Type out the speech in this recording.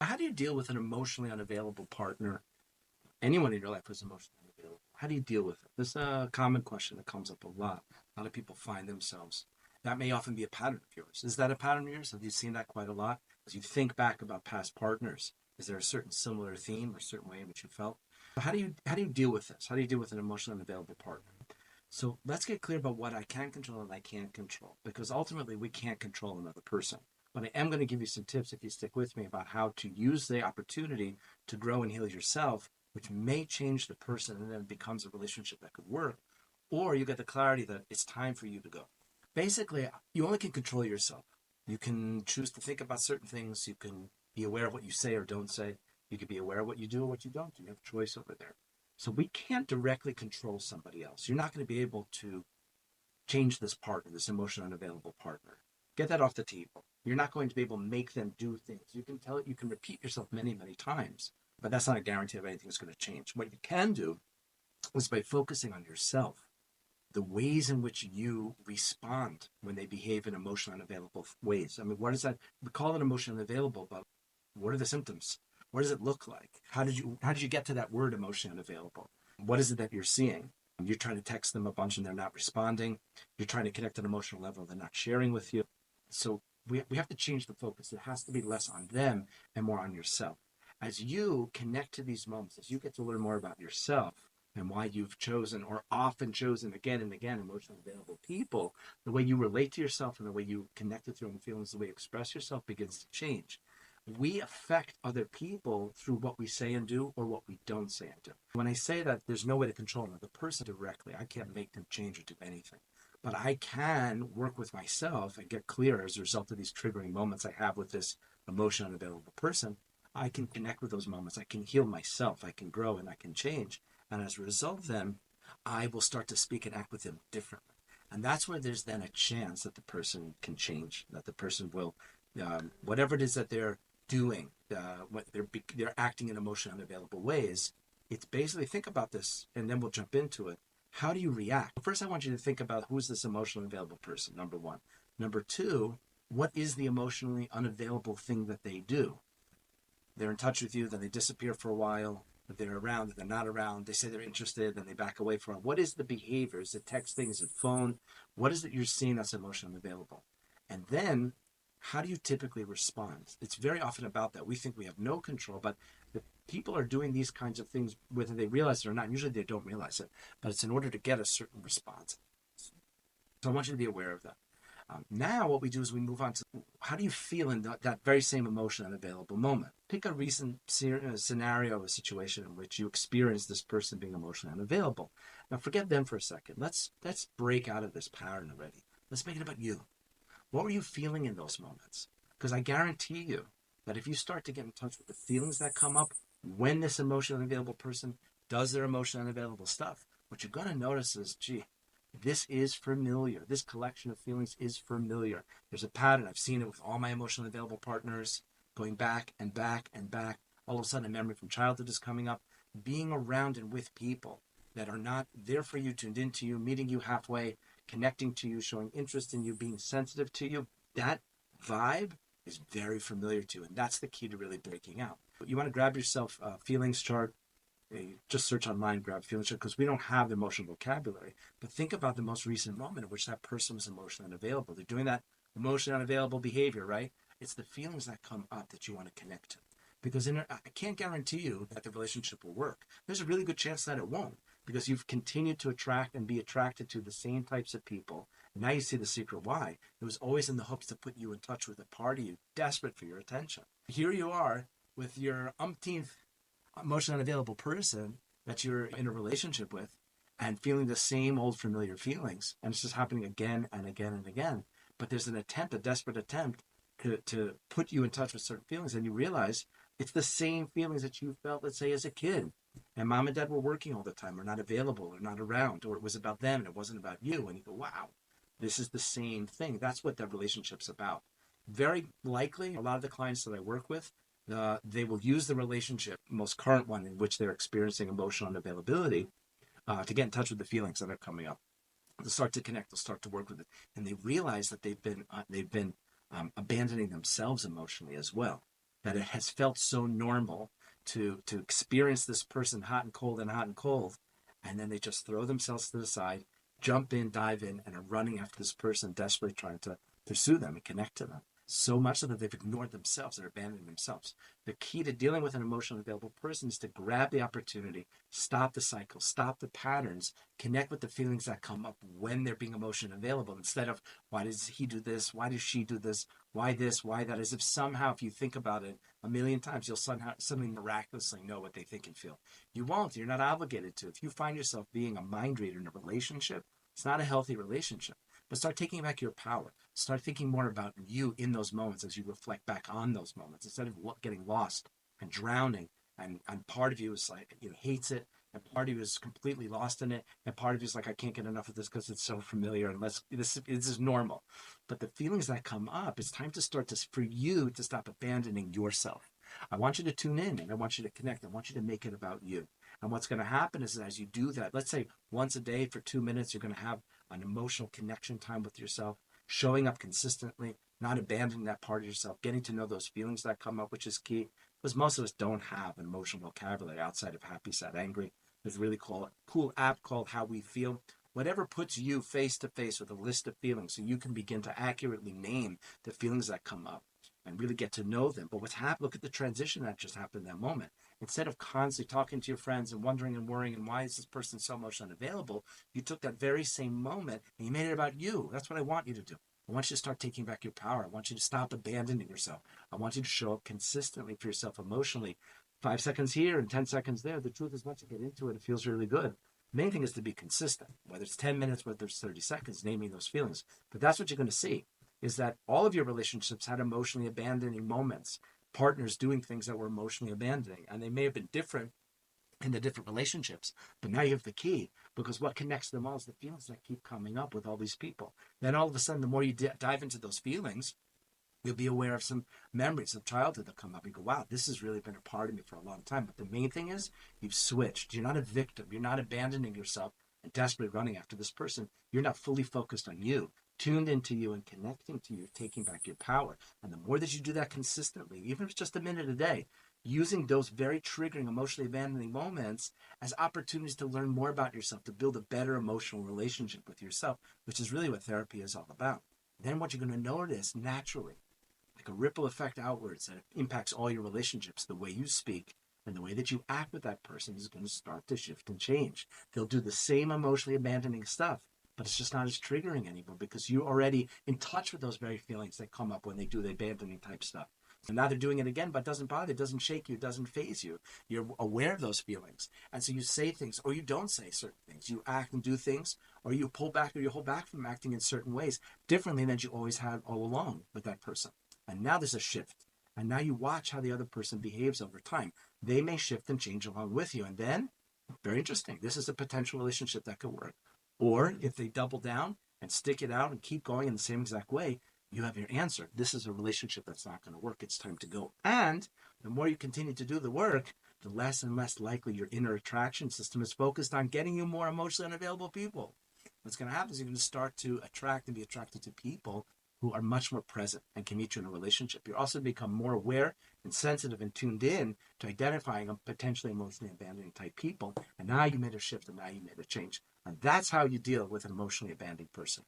How do you deal with an emotionally unavailable partner? Anyone in your life who's emotionally unavailable. How do you deal with it? This is a common question that comes up a lot. A lot of people find themselves. That may often be a pattern of yours. Is that a pattern of yours? Have you seen that quite a lot? As you think back about past partners, is there a certain similar theme or certain way in which you felt? How do you deal with this? How do you deal with an emotionally unavailable partner? So let's get clear about what I can control and I can't control, because ultimately we can't control another person. But I am going to give you some tips if you stick with me about how to use the opportunity to grow and heal yourself, which may change the person and then it becomes a relationship that could work. Or you get the clarity that it's time for you to go. Basically, you only can control yourself. You can choose to think about certain things. You can be aware of what you say or don't say. You can be aware of what you do or what you don't do. You have a choice over there. So we can't directly control somebody else. You're not going to be able to change this partner, this emotionally unavailable partner. Get that off the table. You're not going to be able to make them do things. You can tell it, you can repeat yourself many, many times, but that's not a guarantee of anything's going to change. What you can do is by focusing on yourself, the ways in which you respond when they behave in emotionally unavailable ways. I mean, what is that? We call it emotionally unavailable, but what are the symptoms? What does it look like? How did you get to that word emotionally unavailable? What is it that you're seeing? You're trying to text them a bunch and they're not responding. You're trying to connect at an emotional level, they're not sharing with you. So we have to change the focus. It has to be less on them and more on yourself. As you connect to these moments, as you get to learn more about yourself and why you've chosen or often chosen again and again emotionally available people, the way you relate to yourself and the way you connect with your own feelings, the way you express yourself begins to change. We affect other people through what we say and do or what we don't say and do. When I say that there's no way to control another person directly, I can't make them change or do anything. But I can work with myself and get clear as a result of these triggering moments I have with this emotion unavailable person. I can connect with those moments. I can heal myself. I can grow and I can change. And as a result, then I will start to speak and act with them differently. And that's where there's then a chance that the person can change, that the person will, whatever it is that they're doing, what they're acting in emotionally unavailable ways. It's basically think about this, and then we'll jump into it. How do you react? First, I want you to think about who's this emotionally unavailable person. Number one. Number two, what is the emotionally unavailable thing that they do? They're in touch with you, then they disappear for a while. They're around, they're not around. They say they're interested, then they back away for a while. What is the behavior? Is it texting? Is it phone? What is it you're seeing that's emotionally unavailable? And then how do you typically respond? It's very often about that. We think we have no control, but the people are doing these kinds of things, whether they realize it or not. Usually they don't realize it, but it's in order to get a certain response. So I want you to be aware of that. Now, what we do is we move on to how do you feel in that very same emotion and available moment? Pick a recent scenario, a situation in which you experienced this person being emotionally unavailable. Now, forget them for a second. Let's break out of this pattern already. Let's make it about you. What were you feeling in those moments? Because I guarantee you that if you start to get in touch with the feelings that come up when this emotionally unavailable person does their emotionally unavailable stuff, what you're going to notice is, gee, this is familiar. This collection of feelings is familiar. There's a pattern. I've seen it with all my emotionally available partners, going back and back and back. All of a sudden, a memory from childhood is coming up. Being around and with people that are not there for you, tuned into you, meeting you halfway, connecting to you, showing interest in you, being sensitive to you, that vibe is very familiar to you. And that's the key to really breaking out. You want to grab yourself a feelings chart. Just search online, grab feelings chart, because we don't have emotional vocabulary. But think about the most recent moment in which that person was emotionally unavailable. They're doing that emotionally unavailable behavior, right? It's the feelings that come up that you want to connect to. Because I can't guarantee you that the relationship will work. There's a really good chance that it won't, because you've continued to attract and be attracted to the same types of people. And now you see the secret why. It was always in the hopes to put you in touch with a part of you desperate for your attention. Here you are with your umpteenth emotionally unavailable person that you're in a relationship with and feeling the same old familiar feelings. And it's just happening again and again and again. But there's an attempt, a desperate attempt to put you in touch with certain feelings. And you realize it's the same feelings that you felt, let's say, as a kid. And mom and dad were working all the time, or not available, or not around, or it was about them and it wasn't about you. And you go, wow, this is the same thing. That's what that relationship's about. Very likely, a lot of the clients that I work with, they will use the relationship, most current one in which they're experiencing emotional unavailability, to get in touch with the feelings that are coming up. They'll start to connect. They'll start to work with it, and they realize that they've been abandoning themselves emotionally as well. that it has felt so normal to experience this person hot and cold and hot and cold, and then they just throw themselves to the side, jump in, dive in, and are running after this person, desperately trying to pursue them and connect to them. So much so that they've ignored themselves, they're abandoning themselves. The key to dealing with an emotionally available person is to grab the opportunity, stop the cycle, stop the patterns, connect with the feelings that come up when they're being emotionally available, instead of why does he do this, why does she do this, why that, as if somehow, if you think about it a million times, you'll somehow suddenly miraculously know what they think and feel. You won't. You're not obligated to. If you find yourself being a mind reader in a relationship, it's not a healthy relationship. But start taking back your power. Start thinking more about you in those moments as you reflect back on those moments, instead of getting lost and drowning. And part of you is like, hates it, and part of you is completely lost in it, and part of you is like, I can't get enough of this because it's so familiar, and this is normal. But the feelings that come up, it's time to start for you to stop abandoning yourself. I want you to tune in, and I want you to connect. I want you to make it about you. And what's going to happen is that as you do that, let's say once a day for 2 minutes, you're going to have an emotional connection time with yourself, showing up consistently, not abandoning that part of yourself, getting to know those feelings that come up, which is key, because most of us don't have an emotional vocabulary outside of happy, sad, angry. There's a really cool app called How We Feel. Whatever puts you face to face with a list of feelings so you can begin to accurately name the feelings that come up and really get to know them. But what's happened, look at the transition that just happened in that moment. Instead of constantly talking to your friends and wondering and worrying and why is this person so much unavailable, you took that very same moment and you made it about you. That's what I want you to do. I want you to start taking back your power. I want you to stop abandoning yourself. I want you to show up consistently for yourself emotionally. 5 seconds here and 10 seconds there. The truth is, once you get into it, it feels really good. The main thing is to be consistent, whether it's 10 minutes, whether it's 30 seconds, naming those feelings. But that's what you're going to see, is that all of your relationships had emotionally abandoning moments, partners doing things that were emotionally abandoning. And they may have been different in the different relationships, but now you have the key, because what connects them all is the feelings that keep coming up with all these people. Then all of a sudden, the more you dive into those feelings, you'll be aware of some memories of childhood that come up. You go, wow, this has really been a part of me for a long time. But the main thing is you've switched. You're not a victim. You're not abandoning yourself and desperately running after this person. You're not fully focused on you, tuned into you and connecting to you, taking back your power. And the more that you do that consistently, even if it's just a minute a day, using those very triggering, emotionally abandoning moments as opportunities to learn more about yourself, to build a better emotional relationship with yourself, which is really what therapy is all about. Then what you're going to notice naturally, like a ripple effect outwards, that impacts all your relationships, the way you speak and the way that you act with that person is going to start to shift and change. They'll do the same emotionally abandoning stuff, but it's just not as triggering anymore because you're already in touch with those very feelings that come up when they do the abandoning type stuff. So now they're doing it again, but it doesn't bother, it doesn't shake you, it doesn't faze you. You're aware of those feelings. And so you say things or you don't say certain things. You act and do things, or you pull back or you hold back from acting in certain ways differently than you always had all along with that person. And now there's a shift. And now you watch how the other person behaves over time. They may shift and change along with you. And then, very interesting, this is a potential relationship that could work. Or if they double down and stick it out and keep going in the same exact way, you have your answer. This is a relationship that's not going to work. It's time to go. And the more you continue to do the work, the less and less likely your inner attraction system is focused on getting you more emotionally unavailable people. What's going to happen is you're going to start to attract and be attracted to people who are much more present and can meet you in a relationship. You're also become more aware and sensitive and tuned in to identifying potentially emotionally abandoning type people. And now you made a shift and now you made a change. And that's how you deal with an emotionally abandoned person.